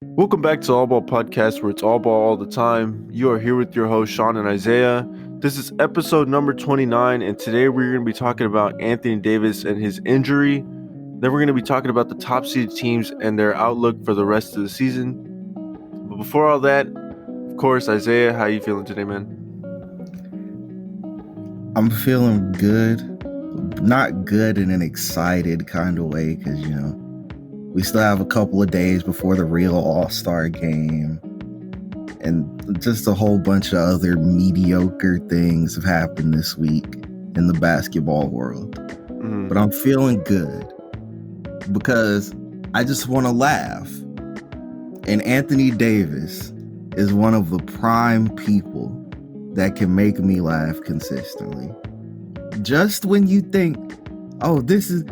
Welcome back to All Ball Podcast, where it's all ball all the time. You are here with your host, Sean and Isaiah. This is episode number 29, and today we're going to be talking about Anthony Davis and his injury. Then we're going to be talking about the top seeded teams and their outlook for the rest of the season. But before all that, of course, Isaiah, how you feeling today, man? I'm feeling good. Not good in an excited kind of way because, we still have a couple of days before the real All-Star game. And just a whole bunch of other mediocre things have happened this week in the basketball world. But I'm feeling good because I just want to laugh. And Anthony Davis is one of the prime people that can make me laugh consistently. Just when you think, oh, this is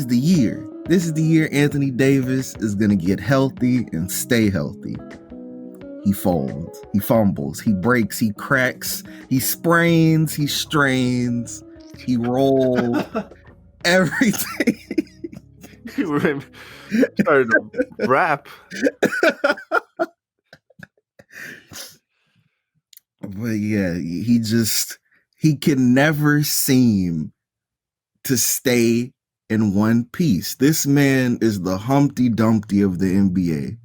the year. This is the year Anthony Davis is going to get healthy and stay healthy. He folds, he fumbles, he breaks, he cracks, he sprains, he strains, he rolls, everything. You started to rap. But yeah, he can never seem to stay in one piece. This man is the Humpty Dumpty of the NBA.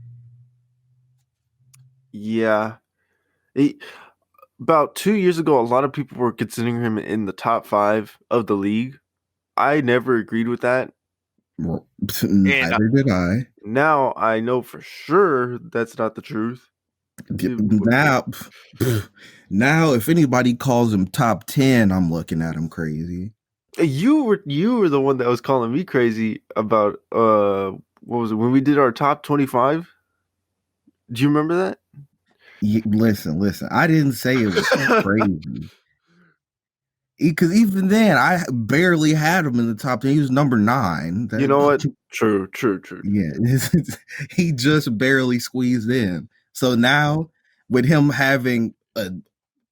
Yeah. About 2 years ago, a lot of people were considering him in the top 5 of the league. I never agreed with that. Neither did I. Now I know for sure that's not the truth. Now, if anybody calls him top 10, I'm looking at him crazy. You were the one that was calling me crazy about what was it when we did our top 25? Do you remember that? Listen. I didn't say it was crazy. Because even then, I barely had him in the top 10. He was number 9. You know what? True. Yeah, he just barely squeezed in. So now, with him having an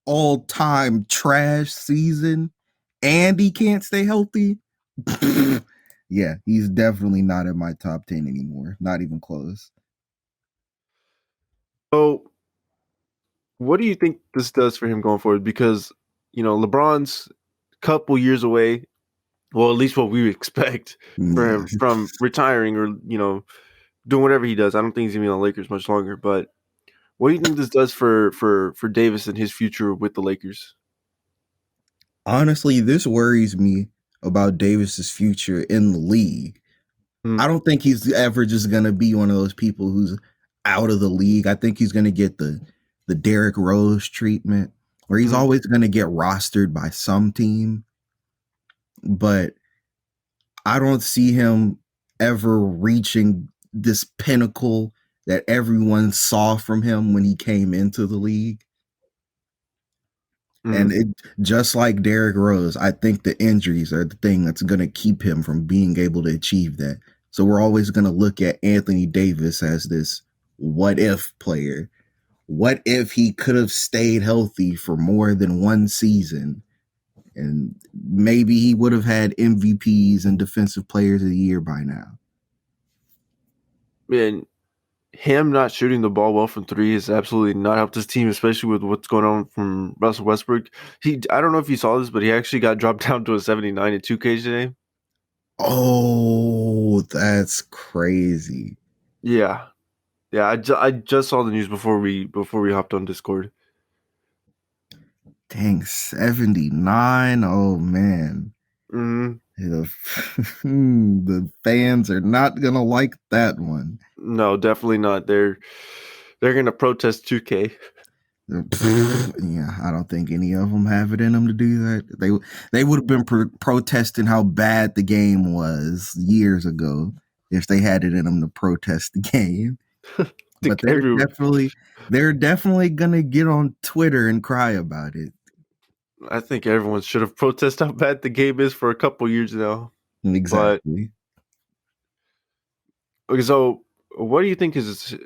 all-time trash season, and he can't stay healthy, yeah, he's definitely not in my top 10 anymore. Not even close. So, what do you think this does for him going forward? Because, LeBron's a couple years away. Well, at least what we expect for him from retiring or, doing whatever he does. I don't think he's going to be on the Lakers much longer. But what do you think this does for Davis and his future with the Lakers? Honestly, this worries me about Davis's future in the league. I don't think he's ever just going to be one of those people who's out of the league. I think he's going to get the Derrick Rose treatment, where he's always going to get rostered by some team. But I don't see him ever reaching this pinnacle that everyone saw from him when he came into the league. And it, just like Derrick Rose, I think the injuries are the thing that's going to keep him from being able to achieve that. So we're always going to look at Anthony Davis as this what if player. What if he could have stayed healthy for more than one season? And maybe he would have had MVPs and Defensive Players of the Year by now. Man, him not shooting the ball well from 3 has absolutely not helped his team, especially with what's going on from Russell Westbrook. I don't know if you saw this, but he actually got dropped down to a 79 in 2K today. Oh, that's crazy. Yeah. I just saw the news before we hopped on Discord. Dang, 79. Oh man. The fans are not gonna like that one. No, definitely not. They're gonna protest 2K. Yeah, I don't think any of them have it in them to do that. They would have been protesting how bad the game was years ago if they had it in them to protest the game. But they're definitely gonna get on Twitter and cry about it. I think everyone should have protested how bad the game is for a couple years now. Exactly. Okay, so what do you think is?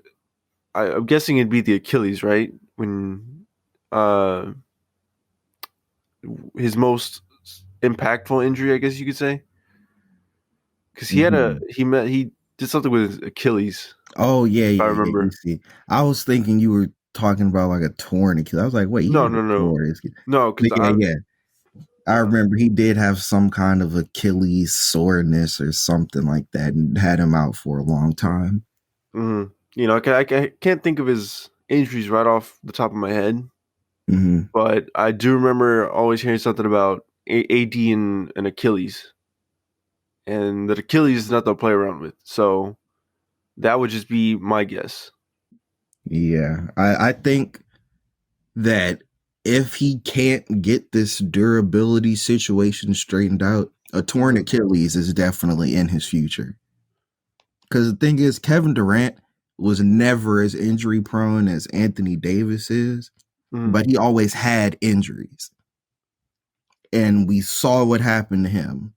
I'm guessing it'd be the Achilles, right? When his most impactful injury, I guess you could say, because he had he did something with his Achilles. Oh yeah, I yeah, yeah. You remember. see, I was thinking you were talking about like a torn Achilles. I was like, wait, he No, had a no, no, torn Achilles. no, But because yeah, yeah. I uh, remember he did have some kind of Achilles soreness or something like that, and had him out for a long time. you know, I can't think of his injuries right off the top of my head, Hmm. but I do remember always hearing something about AD and Achilles, and that Achilles is not to play around with. So that would just be my guess. Yeah, I think that if he can't get this durability situation straightened out, a torn Mm-hmm. Achilles is definitely in his future. Because the thing is, Kevin Durant was never as injury prone as Anthony Davis is, Mm-hmm. but he always had injuries. And we saw what happened to him.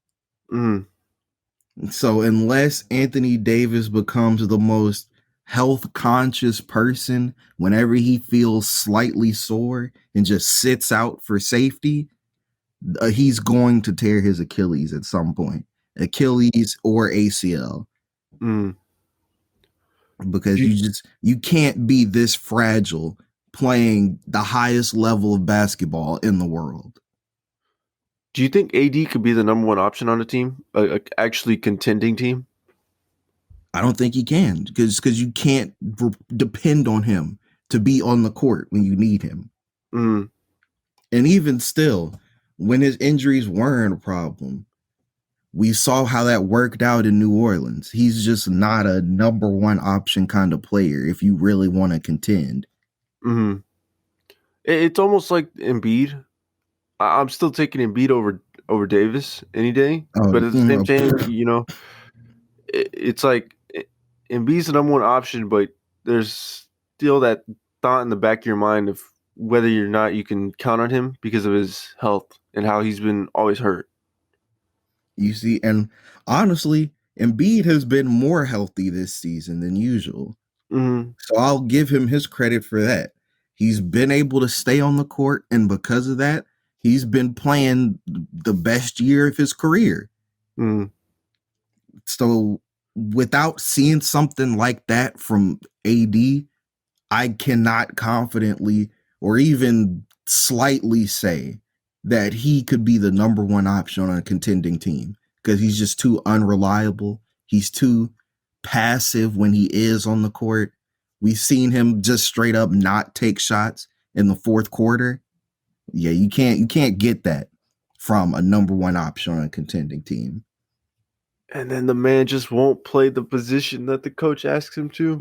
Mm-hmm. So, unless Anthony Davis becomes the most health conscious person whenever he feels slightly sore and just sits out for safety, he's going to tear his Achilles at some point, Achilles or ACL, Mm-hmm. because Do you, you can't be this fragile playing the highest level of basketball in the world. do you think AD could be the number one option on a team, a actually contending team? I don't think he can, because you can't depend on him to be on the court when you need him. Mm-hmm. And even still, when his injuries weren't a problem, we saw how that worked out in New Orleans. He's just not a number one option kind of player if you really want to contend. Mm-hmm. It's almost like Embiid. I'm still taking Embiid over Davis any day, Oh, but at the same time, you know, it's like Embiid's the number one option, but there's still that thought in the back of your mind of whether or not you can count on him because of his health and how he's been always hurt. you see, and honestly, Embiid has been more healthy this season than usual. Mm-hmm. So I'll give him his credit for that. He's been able to stay on the court, and because of that, he's been playing the best year of his career. Mm-hmm. So without seeing something like that from AD, I cannot confidently or even slightly say that he could be the number one option on a contending team, because he's just too unreliable. He's too passive when he is on the court. We've seen him just straight up not take shots in the fourth quarter. Yeah, you can't get that from a number one option on a contending team. And then the man just won't play the position that the coach asks him to.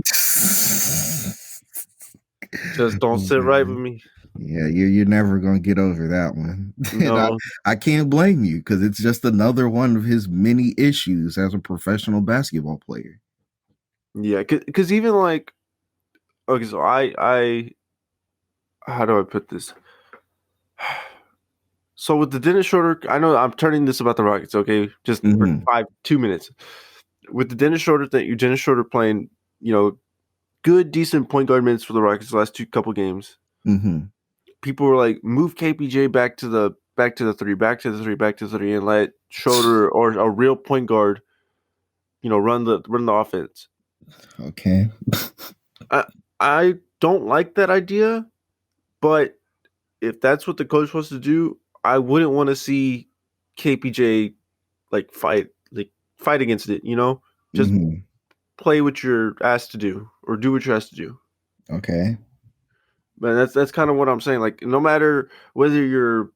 Just don't sit right with me. Yeah, you're never gonna get over that one. And No. I can't blame you, because it's just another one of his many issues as a professional basketball player. Yeah, because even like, okay, so I how do I put this? So with the Dennis Schroeder, I know I'm turning this about the Rockets, okay? Just for Hmm. 2 minutes. With the Dennis Schroeder thing, you Dennis Schroeder playing, you know, good, decent point guard minutes for the Rockets the last couple games. Hmm. People were like, move KPJ back to the three, back to the three, back to the three, and let Schroeder or a real point guard, you know, run the offense. Okay. I don't like that idea, but if that's what the coach wants to do, I wouldn't want to see KPJ like fight against it, you know? Just Hmm. play what you're asked to do or do what you're asked to do. Okay. But that's kind of what I'm saying. Like no matter whether you're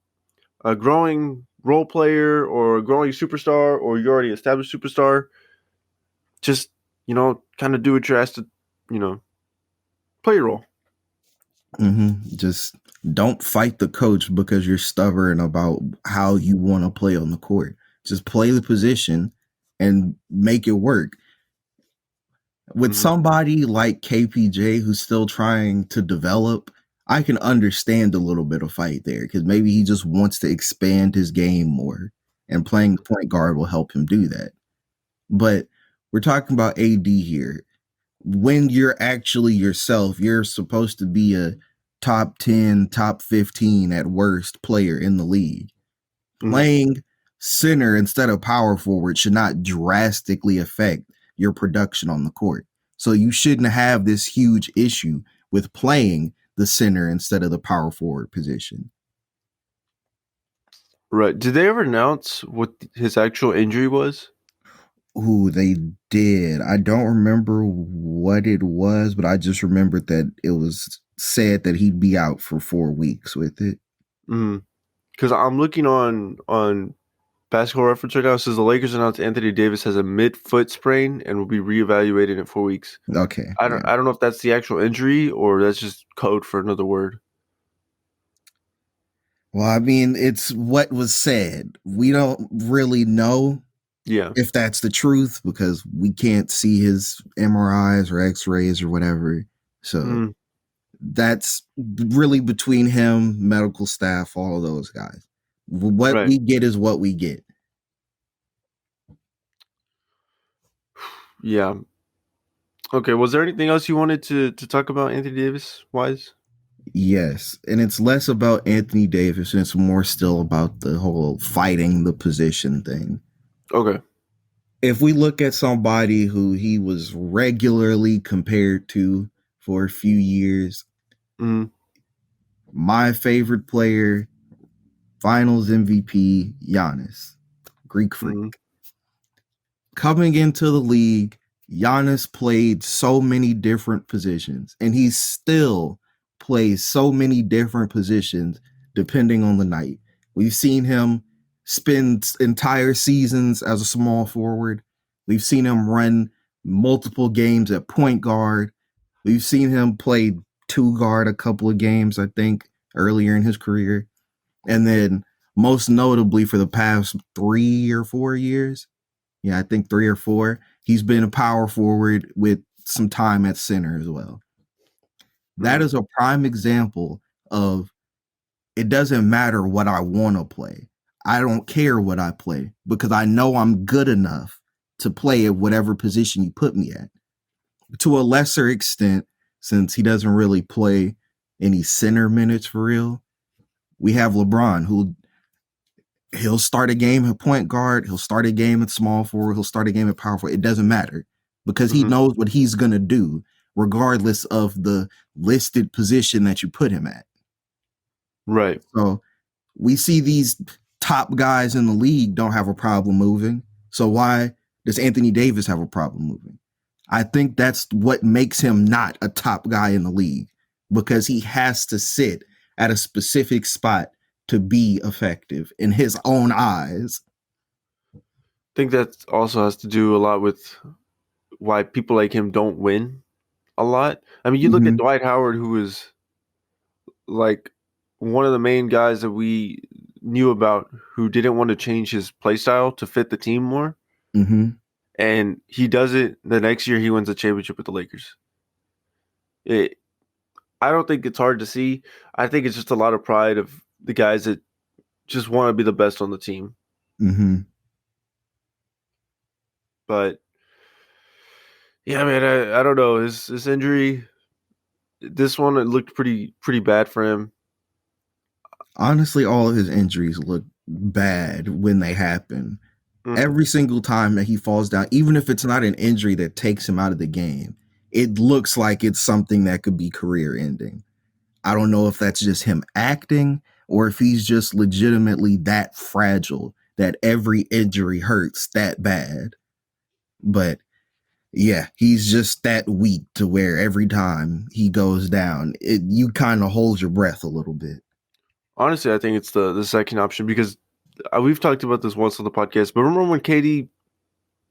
a growing role player or a growing superstar or you're already established superstar, just, you know, kind of do what you're asked to, you know, play your role. Just don't fight the coach because you're stubborn about how you want to play on the court. Just play the position and make it work. With Mm-hmm. somebody like KPJ who's still trying to develop, I can understand a little bit of fight there, because maybe he just wants to expand his game more, and playing the point guard will help him do that. But we're talking about AD here. When you're actually yourself, you're supposed to be a top 10, top 15 at worst player in the league. Mm-hmm. Playing center instead of power forward should not drastically affect your production on the court. So you shouldn't have this huge issue with playing the center instead of the power forward position. Right. Did they ever announce what his actual injury was? Ooh, they did. I don't remember what it was, but I just remembered that it was said that he'd be out for 4 weeks with it. Because I'm looking on Basketball Reference right now. It says the Lakers announced Anthony Davis has a mid-foot sprain and will be reevaluated in 4 weeks. Okay. I don't know if that's the actual injury or that's just code for another word. Well, I mean, it's what was said. We don't really know if that's the truth because we can't see his MRIs or X-rays or whatever. So that's really between him, medical staff, all of those guys. What we get is what we get. Yeah. Okay. Was there anything else you wanted to talk about Anthony Davis wise? Yes. And it's less about Anthony Davis and it's more still about the whole fighting the position thing. Okay. If we look at somebody who he was regularly compared to for a few years, my favorite player, Finals MVP, Giannis, Greek freak. Coming into the league, Giannis played so many different positions, and he still plays so many different positions depending on the night. We've seen him spend entire seasons as a small forward. We've seen him run multiple games at point guard. We've seen him play two guard a couple of games, I think, earlier in his career. And then most notably for the past 3 or 4 years, yeah, I think 3 or 4, he's been a power forward with some time at center as well. That is a prime example of it doesn't matter what I want to play. I don't care what I play because I know I'm good enough to play at whatever position you put me at. To a lesser extent, since he doesn't really play any center minutes for real, we have LeBron, who he'll start a game at point guard, he'll start a game at small forward, he'll start a game at power forward. It doesn't matter because he knows what he's going to do regardless of the listed position that you put him at. Right. So we see these top guys in the league don't have a problem moving. So why does Anthony Davis have a problem moving? I think that's what makes him not a top guy in the league because he has to sit at a specific spot to be effective in his own eyes. I think that also has to do a lot with why people like him don't win a lot. I mean, you look at Dwight Howard, who was like one of the main guys that we knew about who didn't want to change his play style to fit the team more. And he does it. The next year, he wins a championship with the Lakers. I don't think it's hard to see. I think it's just a lot of pride of the guys that just want to be the best on the team. But yeah, man, I don't know. His injury, this one, it looked pretty bad for him. Honestly, all of his injuries look bad when they happen. Every single time that he falls down, even if it's not an injury that takes him out of the game, it looks like it's something that could be career ending. I don't know if that's just him acting or if he's just legitimately that fragile that every injury hurts that bad. But yeah, he's just that weak to where every time he goes down, you kind of hold your breath a little bit. Honestly, I think it's the second option because we've talked about this once on the podcast, but remember when KD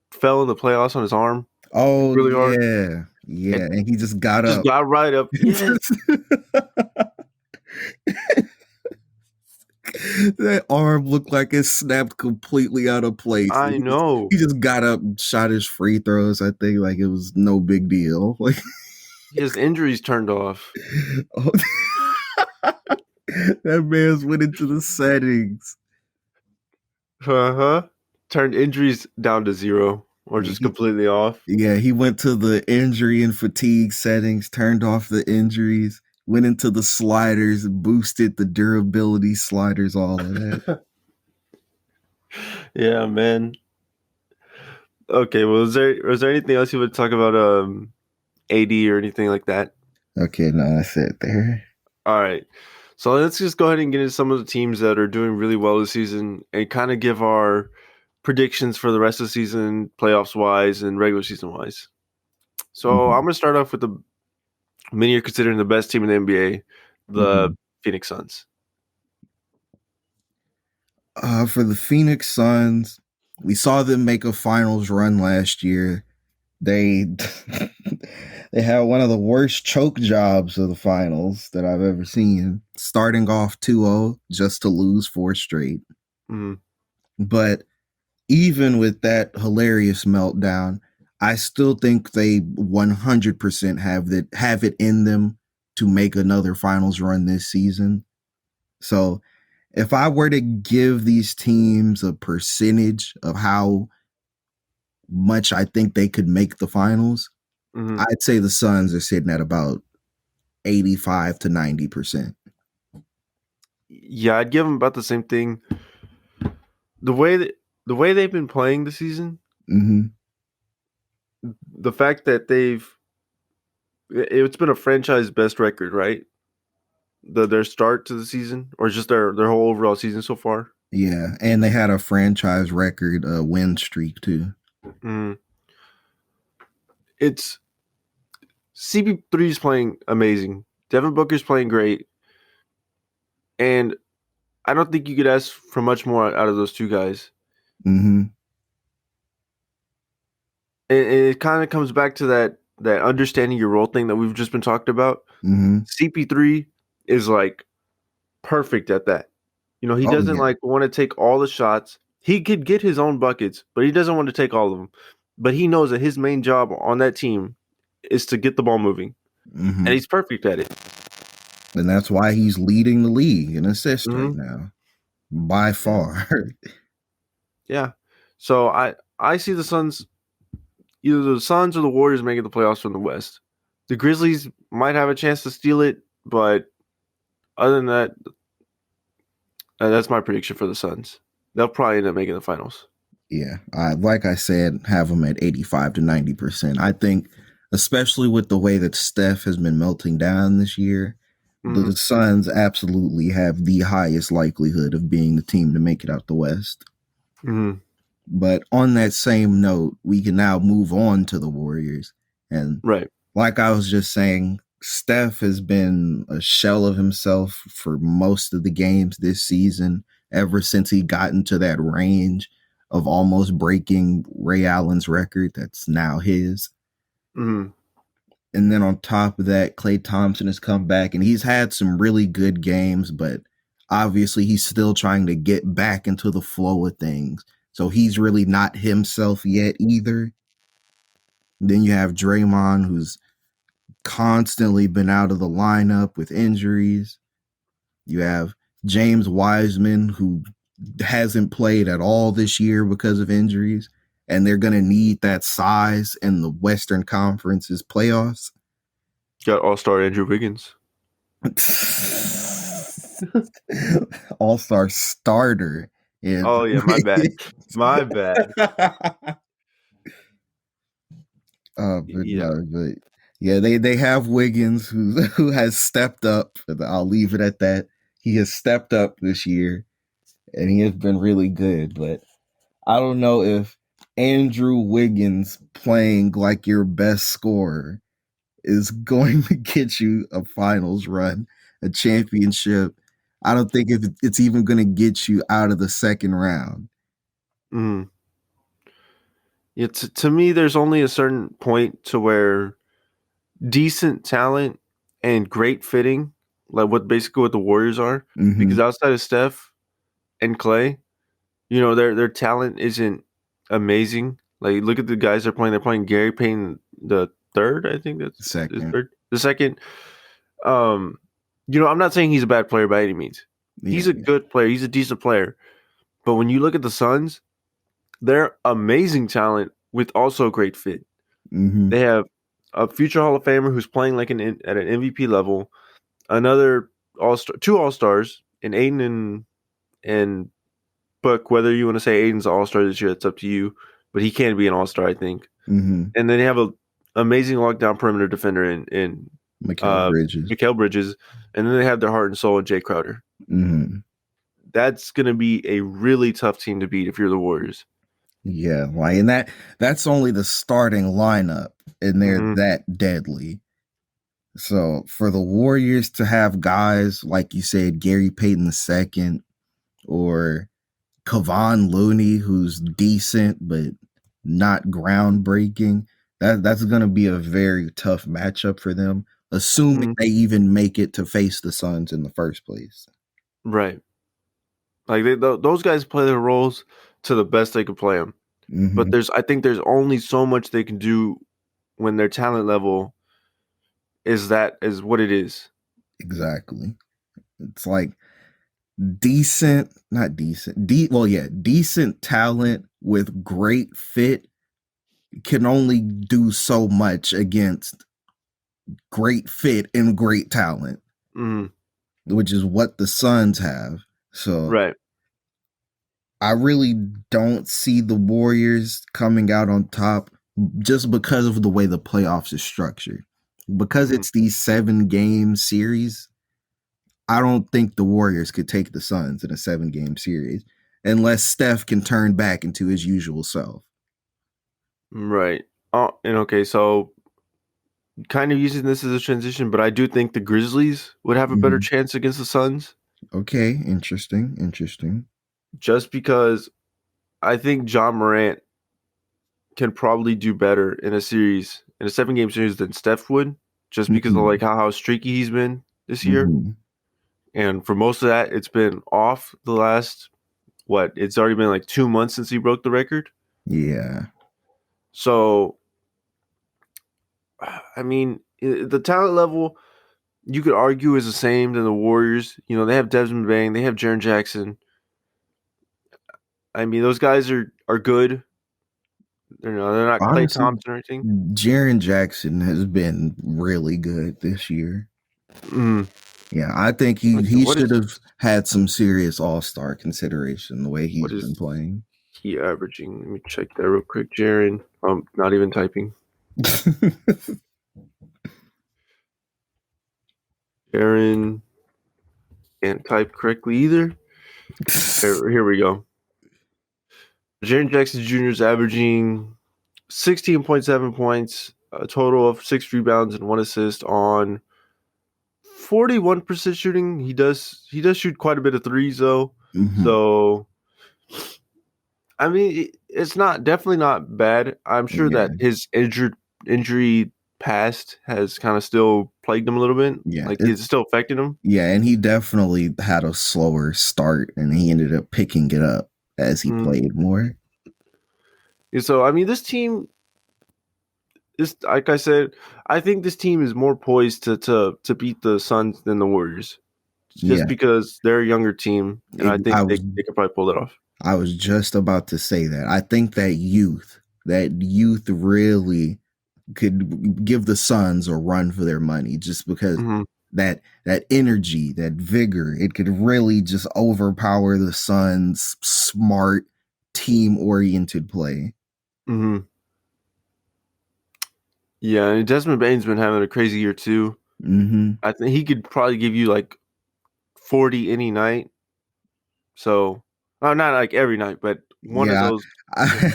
fell in the playoffs on his arm? Oh, really hard? Yeah, and he just got up. Just got right up. Yes. That arm looked like it snapped completely out of place. I know. He just got up, shot his free throws, I think, like it was no big deal. Like his injuries turned off. Oh. That man's went into the settings. Turned injuries down to 0 or just completely off. Yeah, he went to the injury and fatigue settings, turned off the injuries, went into the sliders, boosted the durability sliders, all of that. Yeah, man. Okay, well, was there anything else you would talk about AD or anything like that. Okay, no, that's it there. All right. So let's just go ahead and get into some of the teams that are doing really well this season and kind of give our predictions for the rest of the season, playoffs wise and regular season wise. So I'm going to start off with the many are considering the best team in the NBA, the Phoenix Suns. For the Phoenix Suns, we saw them make a finals run last year. They they had one of the worst choke jobs of the finals that I've ever seen, starting off 2-0 just to lose 4 straight. Mm. But even with that hilarious meltdown, I still think they 100% have it in them to make another finals run this season. So if I were to give these teams a percentage of how much I think they could make the finals, I'd say the Suns are sitting at about 85 to 90%. Yeah, I'd give them about the same thing. The way they've been playing this season, the fact that it's been a franchise best record, right? Their start to the season, or just their whole overall season so far. Yeah, and they had a franchise record win streak too. It's CP3 is playing amazing. Devin Booker's playing great, and I don't think you could ask for much more out of those two guys. It kind of comes back to that understanding your role thing that we've just been talking about. CP3 is like perfect at that. You know, he doesn't like want to take all the shots. He could get his own buckets, but he doesn't want to take all of them. But he knows that his main job on that team is to get the ball moving. And he's perfect at it. And that's why he's leading the league in assists right now. By far. Yeah. So I see the Suns, either the Suns or the Warriors making the playoffs from the West. The Grizzlies might have a chance to steal it, but other than that, that's my prediction for the Suns. They'll probably end up making the finals. Yeah, like I said, have them at 85 to 90%. I think, especially with the way that Steph has been melting down this year, the Suns absolutely have the highest likelihood of being the team to make it out the West. But on that same note, we can now move on to the Warriors. And like I was just saying, Steph has been a shell of himself for most of the games this season, ever since he got into that range of almost breaking Ray Allen's record that's now his. And then on top of that, Klay Thompson has come back and he's had some really good games, but obviously he's still trying to get back into the flow of things. So he's really not himself yet either. Then you have Draymond, who's constantly been out of the lineup with injuries. You have James Wiseman, who hasn't played at all this year because of injuries, and they're going to need that size in the Western Conference's playoffs. Got All-Star Andrew Wiggins. All-Star starter. Oh, yeah, my bad. My bad. They have Wiggins who has stepped up. I'll leave it at that. He has stepped up this year, and he has been really good. But I don't know if Andrew Wiggins playing like your best scorer is going to get you a finals run, a championship. I don't think it's even going to get you out of the second round. Yeah, to me, there's only a certain point to where decent talent and great fitting, like what the Warriors are, because outside of Steph and Klay, you know, their talent isn't amazing. Like, look at the guys they're playing. They're playing Gary Payton the third, I think that's second. The second. You know, I'm not saying he's a bad player by any means. He's a good player. He's a decent player. But when you look at the Suns, they're amazing talent with also great fit. They have a future Hall of Famer who's playing like at an MVP level, another All-Star, 2 All-Stars, and Aiden and Book. Whether you want to say Aiden's an All-Star this year, it's up to you. But he can be an All-Star, I think. And then they have amazing lockdown perimeter defender in Mikal Bridges. Mikal Bridges, and then they have their heart and soul in Jay Crowder. Mm-hmm. That's going to be a really tough team to beat if you're the Warriors. Yeah, like, and that's only the starting lineup, and they're that deadly. So for the Warriors to have guys like you said, Gary Payton II, or Kevon Looney, who's decent but not groundbreaking, that's going to be a very tough matchup for them, assuming they even make it to face the Suns in the first place. Right. Like those guys play their roles to the best they can play them. Mm-hmm. But I think there's only so much they can do when their talent level is what it is. Exactly. It's like decent talent with great fit can only do so much against great fit and great talent, which is what the Suns have. So right. I really don't see the Warriors coming out on top just because of the way the playoffs is structured. Because it's these 7-game series, I don't think the Warriors could take the Suns in a 7-game series unless Steph can turn back into his usual self. Right. Oh, and okay, so kind of using this as a transition, but I do think the Grizzlies would have a better chance against the Suns. Okay, interesting. Just because I think John Morant can probably do better in a 7-game series than Steph would, just because of like how streaky he's been this year. And for most of that, it's been off the last, it's already been like 2 months since he broke the record. Yeah. So, I mean, the talent level, you could argue, is the same than the Warriors. You know, they have Desmond Bane, they have Jaren Jackson. I mean, those guys are good. They're not Klay Thompson or anything. Jaren Jackson has been really good this year. Yeah, I think he should have had some serious all-star consideration the way he's been playing. He averaging? Let me check that real quick. Jaren, I'm not even typing. Jaren can't type correctly either. Here we go. Jaren Jackson Jr. is averaging 16.7 points, a total of 6 rebounds and 1 assist on 41% shooting. He does shoot quite a bit of threes though. So I mean, it's definitely not bad. I'm sure that his injury past has kind of still plagued him a little bit. Yeah, like it's still affecting him. Yeah, and he definitely had a slower start, and he ended up picking it up as he played more. Yeah, so I mean, this team is, like I said, I think this team is more poised to beat the Suns than the Warriors, just because they're a younger team, and I think they could probably pull it off. I was just about to say that. I think that youth really could give the Suns a run for their money, just because that energy, that vigor, it could really just overpower the Suns' smart, team-oriented play. Yeah, and Desmond Bane's been having a crazy year too. I think he could probably give you like 40 any night. So, not like every night, but one of those. I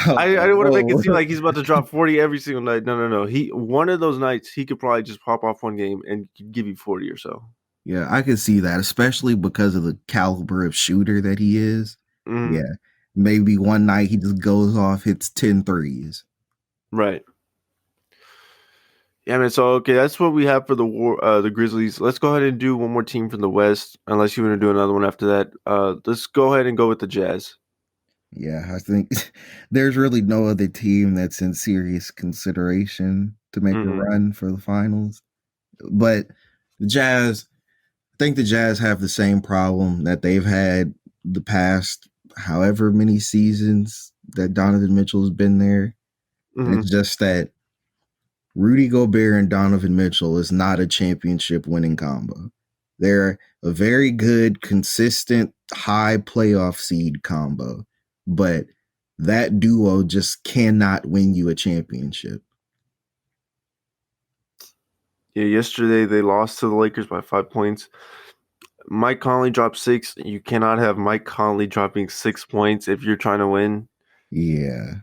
don't want to make it seem like he's about to drop 40 every single night. No. One of those nights, he could probably just pop off one game and give you 40 or so. Yeah, I can see that, especially because of the caliber of shooter that he is. Yeah, maybe one night he just goes off, hits 10 threes. Right. Yeah, man. So, okay, that's what we have for the Grizzlies. Let's go ahead and do one more team from the West, unless you want to do another one after that. Let's go ahead and go with the Jazz. Yeah, I think there's really no other team that's in serious consideration to make a run for the finals. But the Jazz, I think the Jazz have the same problem that they've had the past however many seasons that Donovan Mitchell's been there. And it's just that Rudy Gobert and Donovan Mitchell is not a championship winning combo. They're a very good, consistent, high playoff seed combo, but that duo just cannot win you a championship. Yeah, yesterday they lost to the Lakers by 5 points. Mike Conley dropped 6. You cannot have Mike Conley dropping 6 points if you're trying to win. Yeah.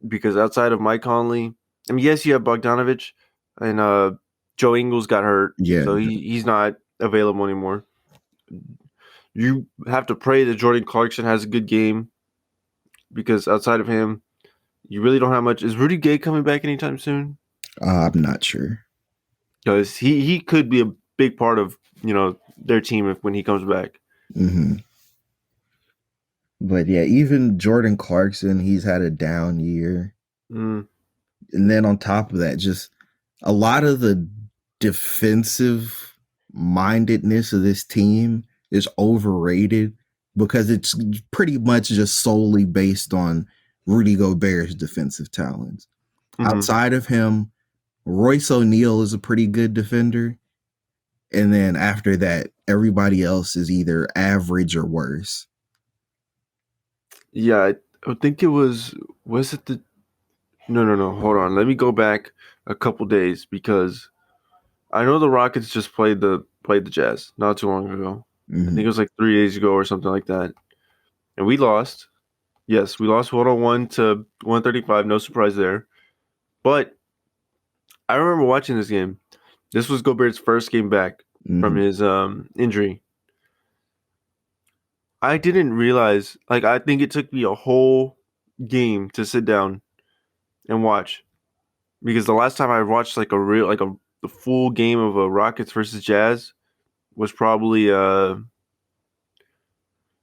Because outside of Mike Conley, I mean, yes, you have Bogdanovich, and Joe Ingles got hurt, Yeah. so he's not available anymore. You have to pray that Jordan Clarkson has a good game, because outside of him, you really don't have much. Is Rudy Gay coming back anytime soon? I'm not sure. Because he could be a big part of their team when he comes back. Hmm. But yeah, even Jordan Clarkson, he's had a down year. Mm. And then on top of that, just a lot of the defensive mindedness of this team is overrated because it's pretty much just solely based on Rudy Gobert's defensive talents. Mm-hmm. Outside of him, Royce O'Neal is a pretty good defender. And then after that, everybody else is either average or worse. Yeah, I think it was it the no, hold on. Let me go back a couple days because I know the Rockets just played the Jazz not too long ago. I think it was like 3 days ago or something like that. And we lost. Yes, we lost 101 to 135, no surprise there. But I remember watching this game. This was Gobert's first game back from his injury. I didn't realize, I think it took me a whole game to sit down and watch, because the last time I watched the full game of a Rockets versus Jazz was probably let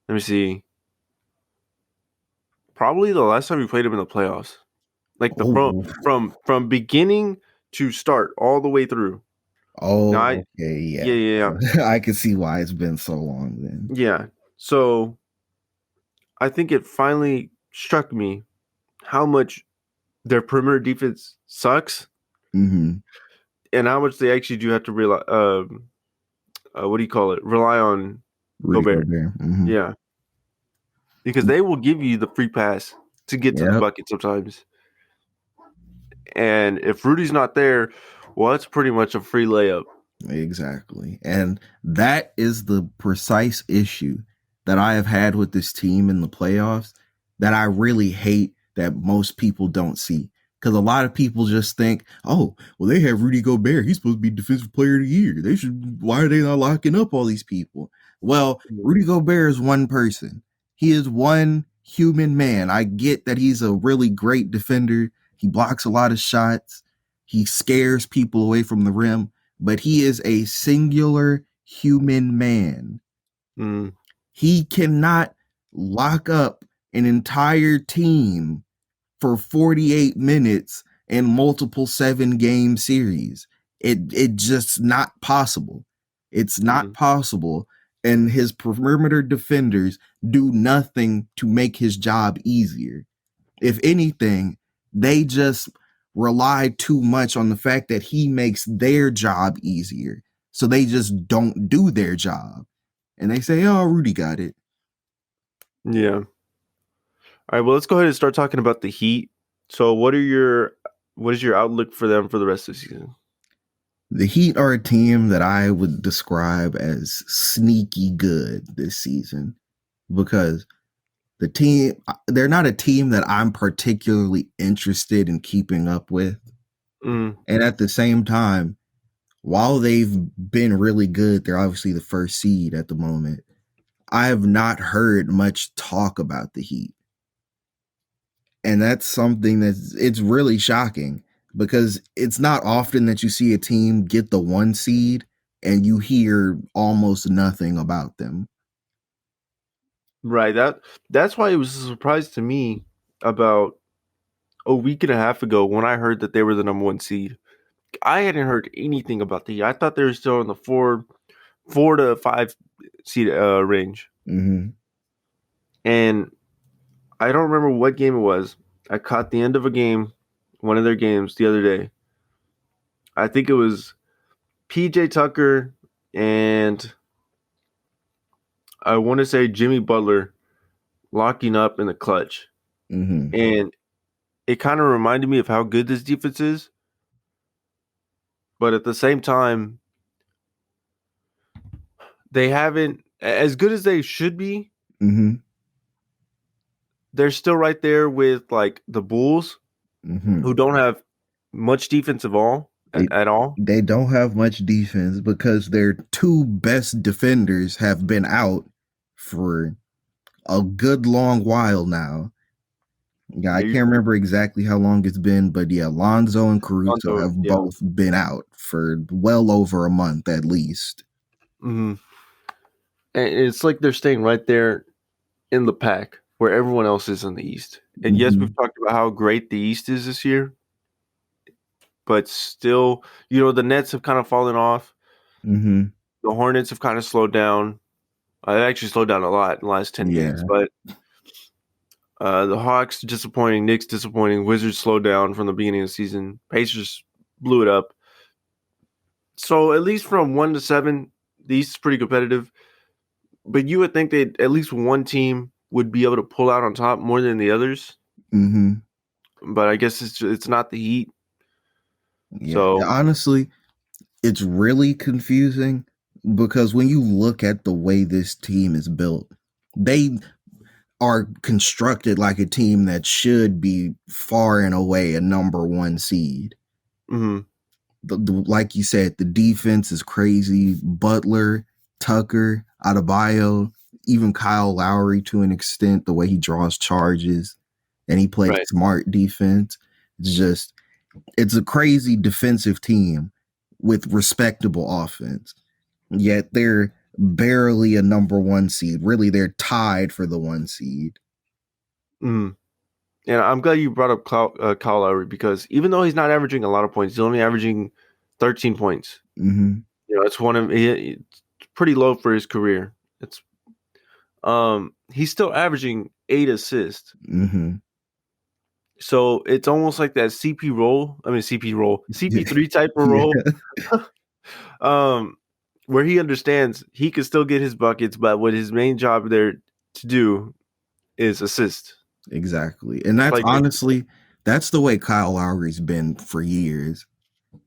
me see, probably the last time we played them in the playoffs, like from beginning to start all the way through. Now Okay, yeah. yeah. I can see why it's been so long then. Yeah. So I think it finally struck me how much their perimeter defense sucks, and how much they actually do have to rely. What do you call it? Rely on Gobert. Yeah, because they will give you the free pass to get to the bucket sometimes, and if Rudy's not there, well, it's pretty much a free layup. Exactly. And that is the precise issue that I have had with this team in the playoffs that I really hate that most people don't see. Because a lot of people just think, oh, well, they have Rudy Gobert. He's supposed to be Defensive Player of the Year. Why are they not locking up all these people? Well, Rudy Gobert is one person. He is one human man. I get that he's a really great defender. He blocks a lot of shots. He scares people away from the rim, but he is a singular human man. He cannot lock up an entire team for 48 minutes in multiple 7-game series. It just not possible. It's not possible. And his perimeter defenders do nothing to make his job easier. If anything, they just rely too much on the fact that he makes their job easier. So they just don't do their job. And they say, oh, Rudy got it. Yeah. All right, well, let's go ahead and start talking about the Heat. So what is your outlook for them for the rest of the season? The Heat are a team that I would describe as sneaky good this season because they're not a team that I'm particularly interested in keeping up with. And at the same time, while they've been really good, they're obviously the first seed at the moment. I have not heard much talk about the Heat. And that's something it's really shocking because it's not often that you see a team get the 1 seed and you hear almost nothing about them. Right. That's why it was a surprise to me about a week and a half ago when I heard that they were the number 1 seed. I hadn't heard anything about the Heat. I thought they were still in the 4 to 5 seed range. And I don't remember what game it was. I caught the end of a game, one of their games the other day. I think it was PJ Tucker and I want to say Jimmy Butler locking up in the clutch. And it kind of reminded me of how good this defense is. but at the same time, they haven't, as good as they should be. Mm-hmm. They're still right there with like the Bulls, Mm-hmm. who don't have much defense at all. They don't have much defense because their two best defenders have been out for a good long while now. Yeah, I can't remember exactly how long it's been, but yeah, Lonzo and Caruso have both been out for well over a month at least. Mm-hmm. And it's like they're staying right there in the pack where everyone else is in the East. And yes, we've talked about how great the East is this year, but still, the Nets have kind of fallen off. Mm-hmm. The Hornets have kind of slowed down. They actually slowed down a lot in the last 10 games, but the Hawks disappointing, Knicks disappointing, Wizards slowed down from the beginning of the season. Pacers blew it up. So at least from 1 to 7, the East is pretty competitive. But you would think that at least one team would be able to pull out on top more than the others. Mm-hmm. But I guess it's not the Heat. Yeah. So honestly, it's really confusing because when you look at the way this team is built, they are constructed like a team that should be far and away a number one seed. Mm-hmm. Like you said, the defense is crazy. Butler, Tucker, Adebayo, even Kyle Lowry to an extent, the way he draws charges and he plays smart defense. It's a crazy defensive team with respectable offense. Yet they're barely a number one seed. Really, they're tied for the 1 seed. Mm. And I'm glad you brought up Kyle Lowry because even though he's not averaging a lot of points, he's only averaging 13 points. Mm-hmm. It's it's pretty low for his career. It's he's still averaging 8 assists. Mm-hmm. So it's almost like that CP3 type of role. Where he understands he can still get his buckets, but what his main job there to do is assist. Exactly. And that's honestly, that's the way Kyle Lowry's been for years.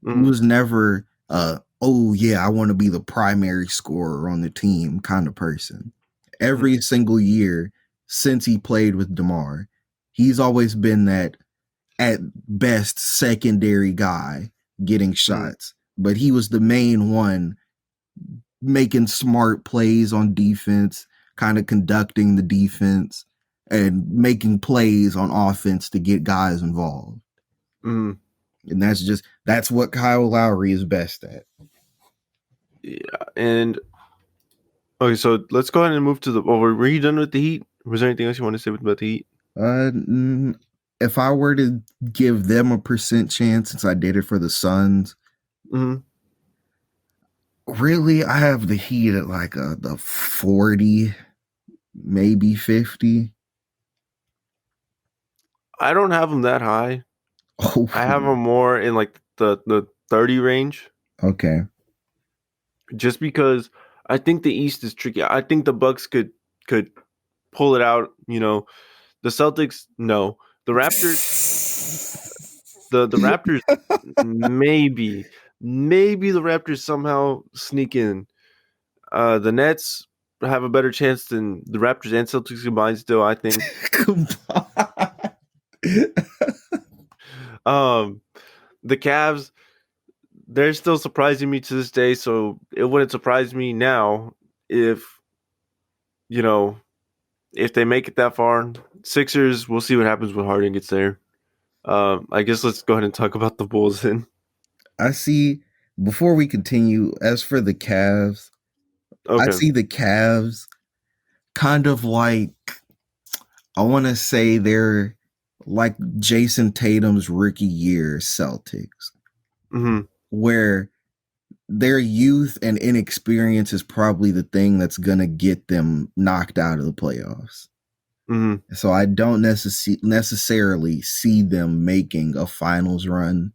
Mm-hmm. He was never I want to be the primary scorer on the team kind of person. Every single year since he played with DeMar, he's always been that at best secondary guy getting shots, but he was the main one making smart plays on defense, kind of conducting the defense and making plays on offense to get guys involved. Mm. And that's what Kyle Lowry is best at. Yeah. And okay, so let's go ahead and move to were you done with the Heat? Was there anything else you want to say about the Heat? If I were to give them a percent chance, since I did it for the Suns, really, I have the Heat at like the 40, maybe 50. I don't have them that high. Oh, I have them more in like the 30 range. Okay. Just because I think the East is tricky. I think the Bucks could pull it out. The Celtics, no. The Raptors, the Raptors, maybe the Raptors somehow sneak in. The Nets have a better chance than the Raptors and Celtics combined. Still, I think. The Cavs, they're still surprising me to this day. So it wouldn't surprise me now if they make it that far. Sixers, we'll see what happens when Harden gets there. I guess let's go ahead and talk about the Bulls then. I see, before we continue, as for the Cavs, I see the Cavs kind of like, I want to say they're like Jason Tatum's rookie year Celtics, where their youth and inexperience is probably the thing that's going to get them knocked out of the playoffs. So I don't necessarily see them making a finals run.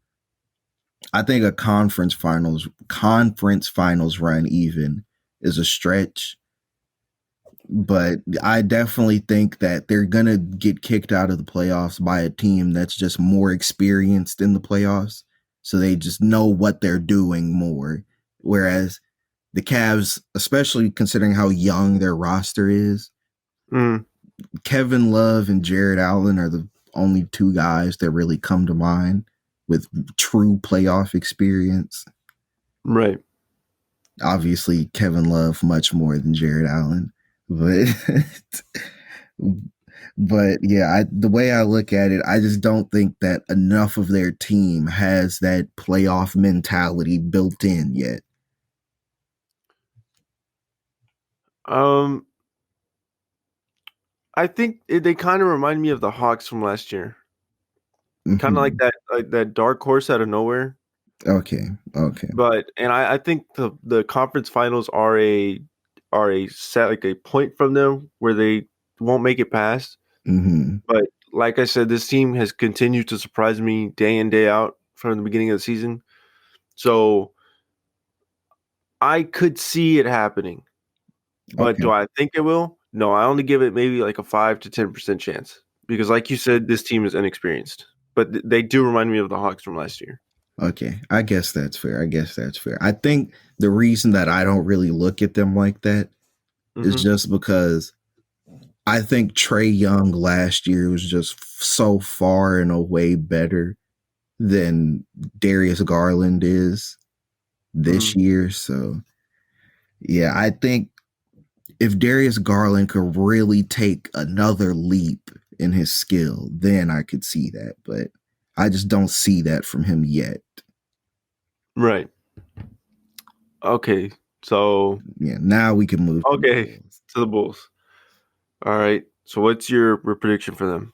I think a conference finals run even is a stretch. But I definitely think that they're going to get kicked out of the playoffs by a team that's just more experienced in the playoffs. so they just know what they're doing more. Whereas the Cavs, especially considering how young their roster is, Mm, Kevin Love and Jared Allen are the only two guys that really come to mind with true playoff experience. right. Obviously, Kevin Love much more than Jared Allen, but but yeah, the way I look at it, I just don't think that enough of their team has that playoff mentality built in yet. Um, I think they kind of remind me of the Hawks from last year. Kind of Mm-hmm. like that dark horse out of nowhere. Okay. And I think the conference finals are a set like a point from them where they won't make it past. Mm-hmm. But like I said, this team has continued to surprise me day in, day out from the beginning of the season. So I could see it happening. But Okay. do I think it will? No, I only give it maybe like a 5 to 10% chance. Because like you said, this team is inexperienced. But they do remind me of the Hawks from last year. Okay. I guess that's fair. I think the reason that I don't really look at them like that is Mm-hmm. just because I think Trae Young last year was just so far and away better than Darius Garland is this Mm-hmm. year. So, yeah, I think if Darius Garland could really take another leap in his skill, then I could see that. But I just don't see that from him yet. Right. Okay. So, Yeah, now we can move to the okay. Bulls. To the Bulls. All right. So, what's your prediction for them?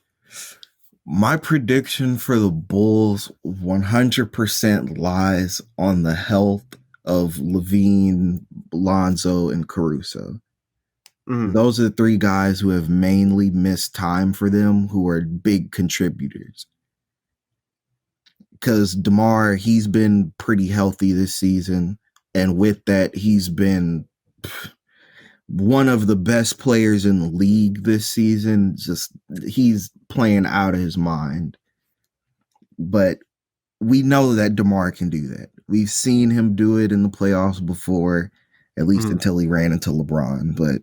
My prediction for the Bulls 100% lies on the health of Levine, Lonzo, and Caruso. Mm-hmm. Those are the three guys who have mainly missed time for them, who are big contributors. Because DeMar, he's been pretty healthy this season. And with that, he's been one of the best players in the league this season. Just he's playing out of his mind. But we know that DeMar can do that. We've seen him do it in the playoffs before, at least Mm-hmm. until he ran into LeBron. But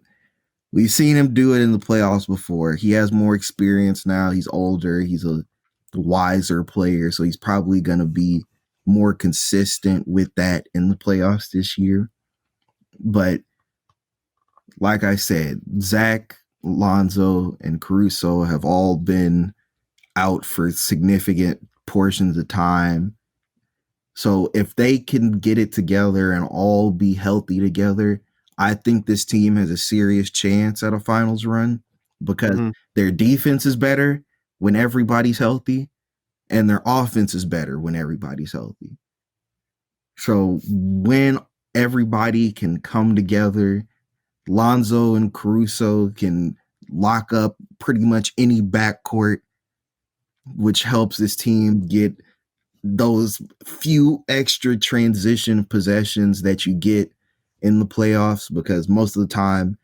we've seen him do it in the playoffs before. He has more experience now. He's older. He's a wiser player. So he's probably going to be more consistent with that in the playoffs this year. But like I said, Zach, Lonzo, and Caruso have all been out for significant portions of time. So if they can get it together and all be healthy together, I think this team has a serious chance at a finals run because Mm-hmm. their defense is better when everybody's healthy and their offense is better when everybody's healthy. So when everybody can come together, Lonzo and Caruso can lock up pretty much any backcourt, which helps this team get those few extra transition possessions that you get in the playoffs, because most of the time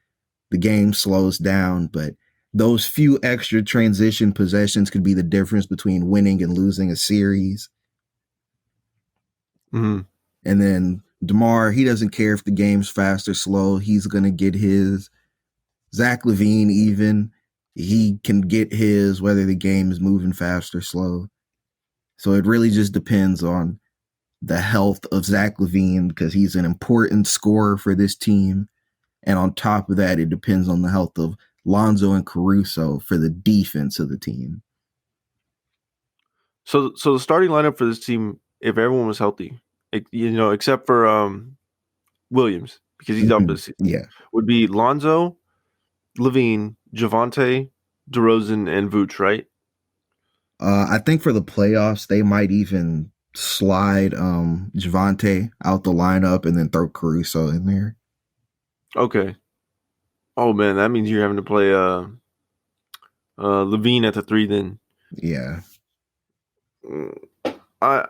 the game slows down, but those few extra transition possessions could be the difference between winning and losing a series. Mm-hmm. And then DeMar, he doesn't care if the game's fast or slow. He's going to get his. Zach LaVine, even, he can get his whether the game is moving fast or slow. So it really just depends on the health of Zach LaVine, because he's an important scorer for this team. And on top of that, it depends on the health of Lonzo and Caruso for the defense of the team. So the starting lineup for this team, if everyone was healthy, except for Williams, because he's out for the season, Yeah. would be Lonzo, LaVine, Javante, DeRozan, and Vooch, right? I think for the playoffs, they might even slide Javante out the lineup and then throw Caruso in there. Okay. Oh man, that means you're having to play LaVine at the 3 then. Yeah. I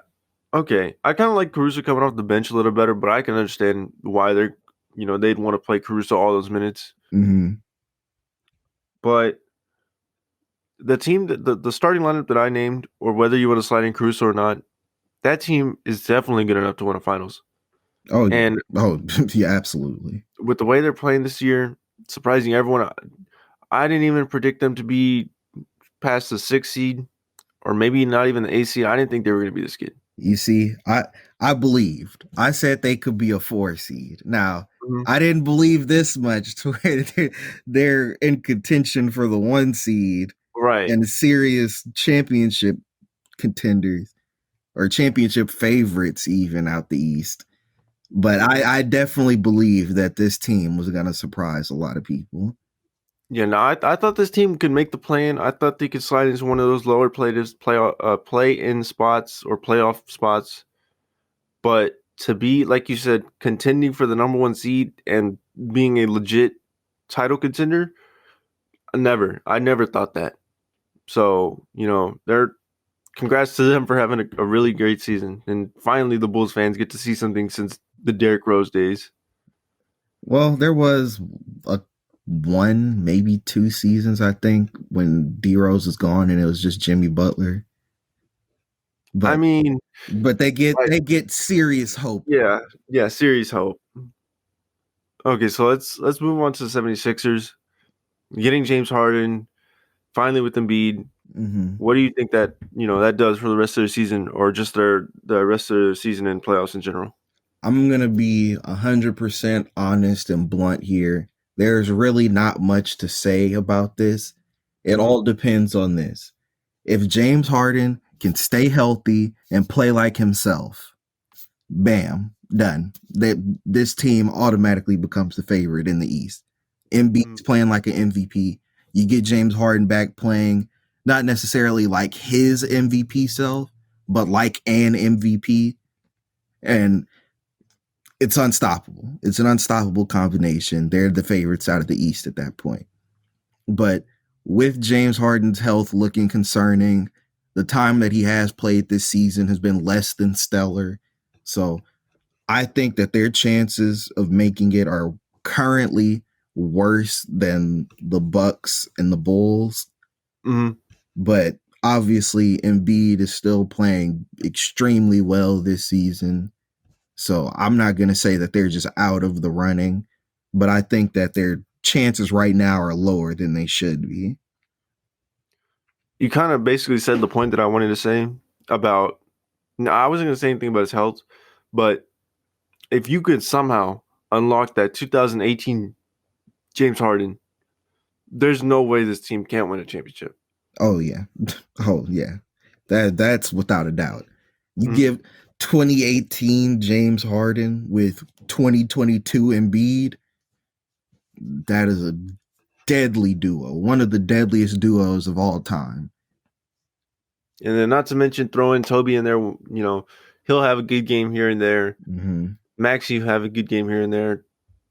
okay. I kind of like Caruso coming off the bench a little better, but I can understand why they'd want to play Caruso all those minutes. Mm-hmm. But the team the starting lineup that I named, or whether you want to slide in Caruso or not, that team is definitely good enough to win a finals. Oh, yeah. And Oh, yeah, absolutely. with the way they're playing this year, surprising everyone, I didn't even predict them to be past the 6th seed or maybe not even the 8th seed. I didn't think they were going to be this good. You see, I believed. I said they could be a 4 seed. Now, Mhm. I didn't believe this much to where they're in contention for the 1 seed Right. and serious championship contenders or championship favorites even out the East. But I definitely believe that this team was going to surprise a lot of people. Yeah, no, I thought this team could make the play-in. I thought they could slide into one of those lower play-in spots or playoff spots. But to be, like you said, contending for the number 1 seed and being a legit title contender, I never thought that. So, they're congrats to them for having a really great season. And finally, the Bulls fans get to see something since the Derrick Rose days. Well, there was a 1, maybe 2 seasons, I think, when D Rose was gone and it was just Jimmy Butler. I But mean, they like, get serious hope. yeah, serious hope. Okay, so let's move on to the 76ers. Getting James Harden, finally with Embiid. Mm-hmm. What do you think that that does for the rest of the season, or just the rest of the season and playoffs in general? I'm gonna be 100% honest and blunt here. There's really not much to say about this. It Mhm. all depends on this. If James Harden can stay healthy and play like himself, bam, done. That this team automatically becomes the favorite in the East. Mhm. Embiid's playing like an MVP. You get James Harden back playing not necessarily like his MVP self, but like an MVP, and it's unstoppable. It's an unstoppable combination. They're the favorites out of the East at that point. But with James Harden's health looking concerning, the time that he has played this season has been less than stellar. So I think that their chances of making it are currently worse than the Bucks and the Bulls. Mhm. But obviously Embiid is still playing extremely well this season. So I'm not going to say that they're just out of the running, but I think that their chances right now are lower than they should be. You kind of basically said the point that I wanted to say about. No, I wasn't going to say anything about his health, but if you could somehow unlock that 2018 James Harden, there's no way this team can't win a championship. Oh yeah. Oh yeah. That's without a doubt. You Mhm. give 2018 James Harden with 2022 Embiid, that is a deadly duo. One of the deadliest duos of all time. And then, not to mention, throw in Toby in there. He'll have a good game here and there. Mm-hmm. Maxey have a good game here and there.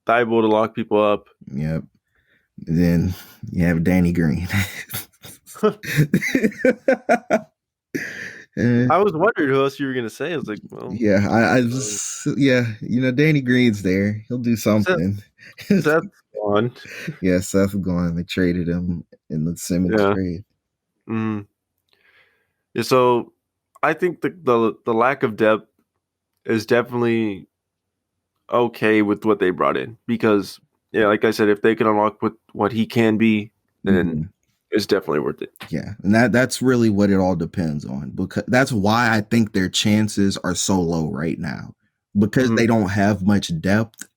Thibault to lock people up. Yep. And then you have Danny Green. I was wondering who else you were gonna say. I was like, well, Yeah, I uh, just Danny Green's there. He'll do Seth, something. Seth gone. Yeah, Seth gone. They traded him in the Simmons Yeah. trade. Mm. Yeah. So I think the lack of depth is definitely okay with what they brought in because yeah, like I said, if they can unlock what he can be, then Mhm. it's definitely worth it. Yeah, and that's really what it all depends on, because that's why I think their chances are so low right now, because Mhm. they don't have much depth.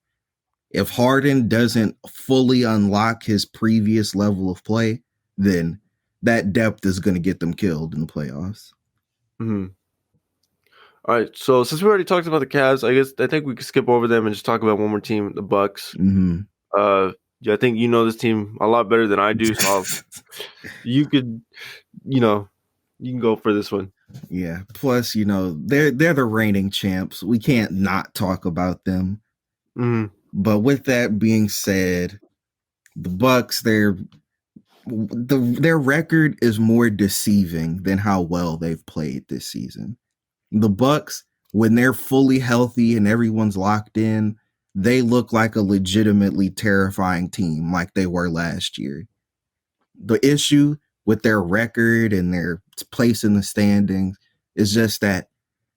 If Harden doesn't fully unlock his previous level of play, then that depth is going to get them killed in the playoffs. Mhm. All right. So since we already talked about the Cavs, I think we could skip over them and just talk about one more team, the Bucks. Mm-hmm. Yeah, I think you know this team a lot better than I do, so you could, you know, you can go for this one. Yeah. Plus, they're the reigning champs. We can't not talk about them. Mhm. But with that being said, the Bucks, their record is more deceiving than how well they've played this season. The Bucks, when they're fully healthy and everyone's locked in, they look like a legitimately terrifying team like they were last year. The issue with their record and their place in the standings is just that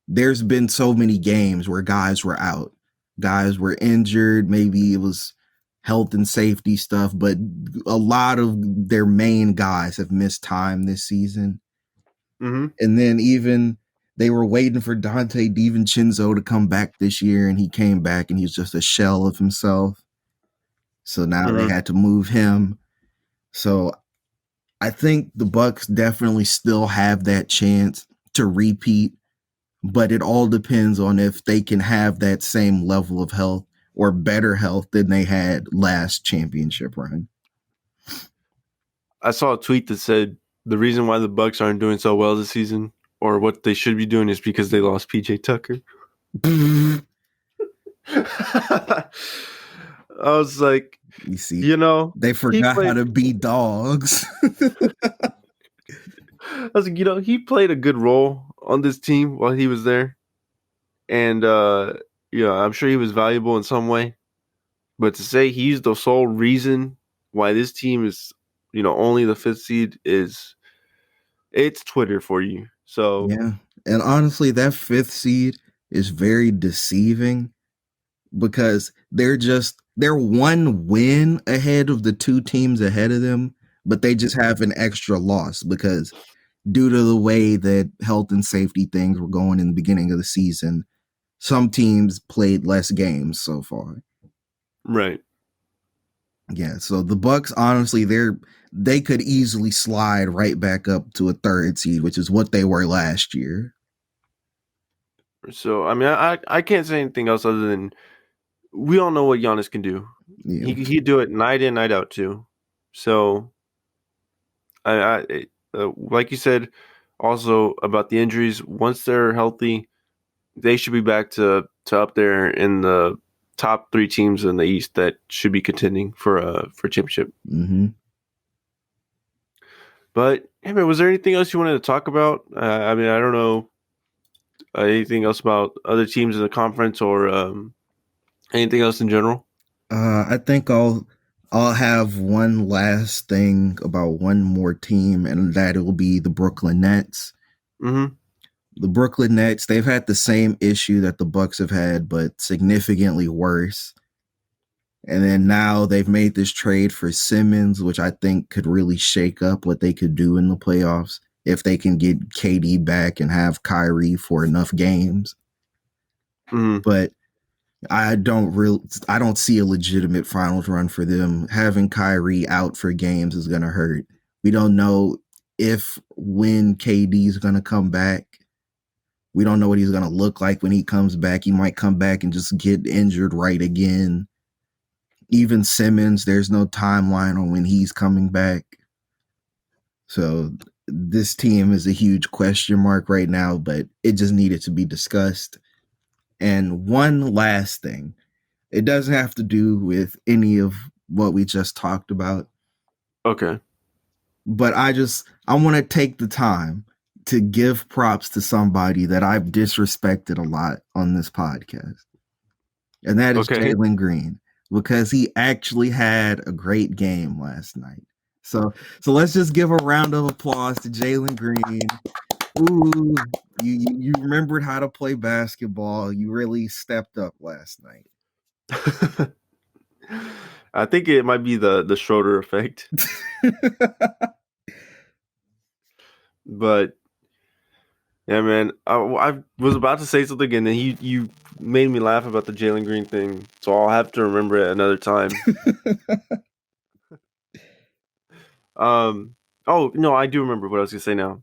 there's been so many games where guys were out, guys were injured. Maybe it was health and safety stuff, but a lot of their main guys have missed time this season. Mm-hmm. And then even they were waiting for Dante DiVincenzo to come back this year, and he came back and he's just a shell of himself. So now they had to move him. So I think the Bucks definitely still have that chance to repeat, but it all depends on if they can have that same level of health or better health than they had last championship run. I saw a tweet that said the reason why the Bucks aren't doing so well this season, or what they should be doing, is because they lost PJ Tucker. I was like, you see, they forgot how to be dogs. I was like, he played a good role on this team while he was there. And, I'm sure he was valuable in some way. But to say he's the sole reason why this team is, only the 5th seed it's Twitter for you. So yeah. And honestly, that 5th seed is very deceiving because they're one win ahead of the 2 teams ahead of them, but they just have an extra loss because due to the way that health and safety things were going in the beginning of the season, some teams played less games so far. Right. Yeah, so the Bucks, honestly, they could easily slide right back up to a 3rd seed, which is what they were last year. So, I mean, I can't say anything else other than we all know what Giannis can do. Yeah. He'd do it night in, night out too. So, I like you said, also about the injuries, once they're healthy, they should be back to up there in the top 3 teams in the East that should be contending for championship. Mm-hmm. But, hey man, was there anything else you wanted to talk about? I mean, I don't know anything else about other teams in the conference or anything else in general. I think I'll have one last thing about one more team, and that it will be the Brooklyn Nets. Mm-hmm. The Brooklyn Nets, they've had the same issue that the Bucks have had, but significantly worse. And then now they've made this trade for Simmons, which I think could really shake up what they could do in the playoffs if they can get KD back and have Kyrie for enough games. Mm-hmm. But I don't see a legitimate finals run for them. Having Kyrie out for games is going to hurt. We don't know when KD is going to come back. We don't know what he's going to look like when he comes back. He might come back and just get injured right again. Even Simmons, there's no timeline on when he's coming back. So this team is a huge question mark right now, but it just needed to be discussed. And one last thing, it doesn't have to do with any of what we just talked about. Okay. But I want to take the time to give props to somebody that I've disrespected a lot on this podcast. And that is Jalen Green, because he actually had a great game last night. So let's just give a round of applause to Jalen Green. Ooh, you remembered how to play basketball. You really stepped up last night. I think it might be the Schroeder effect. But yeah, man, I was about to say something, and then you made me laugh about the Jalen Green thing, so I'll have to remember it another time. Oh no, I do remember what I was gonna say now.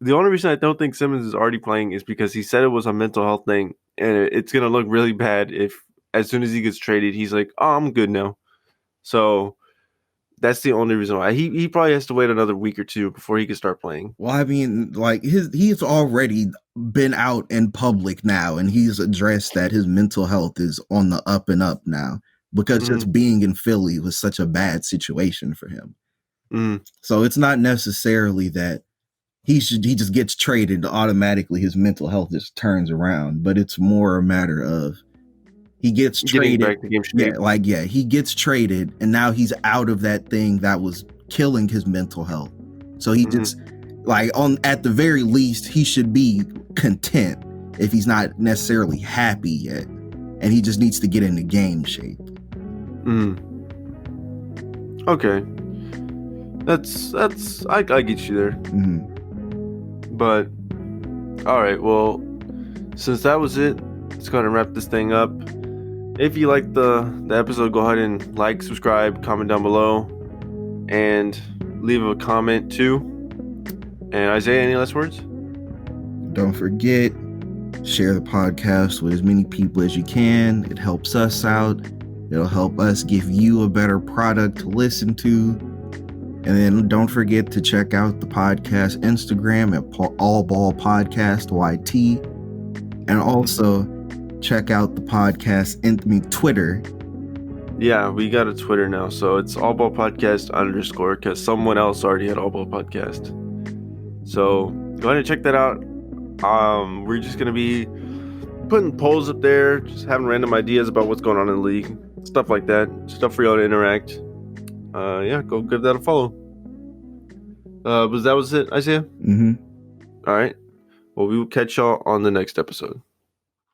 The only reason I don't think Simmons is already playing is because he said it was a mental health thing, and it's gonna look really bad if as soon as he gets traded, he's like, "Oh, I'm good now." So that's the only reason why he probably has to wait another week or 2 before he can start playing. Well, I mean, like he's already been out in public now, and he's addressed that his mental health is on the up and up now because just being in Philly was such a bad situation for him. So it's not necessarily that he just gets traded automatically. His mental health just turns around, but it's more a matter of he gets traded. He gets traded, and now he's out of that thing that was killing his mental health. So he just at the very least, he should be content. if he's not necessarily happy yet, and he just needs to get into game shape. Okay. That's I get you there. But all right, well, since that was it, let's go ahead and wrap this thing up. If you liked the episode, go ahead and like, subscribe, comment down below, and leave a comment too. And Isaiah, any last words? Don't forget, share the podcast with as many people as you can. It helps us out. It'll help us give you a better product to listen to. And then don't forget to check out the podcast Instagram at All Ball Podcast YT. And also check out the podcast Twitter. Yeah, we got a Twitter now, so it's All Ball Podcast _ because someone else already had All Ball Podcast. So go ahead and check that out. We're just gonna be putting polls up there, just having random ideas about what's going on in the league, stuff like that, stuff for y'all to interact. Yeah, go give that a follow. That was it, Isaiah? Mm-hmm. All right. Well, we will catch y'all on the next episode.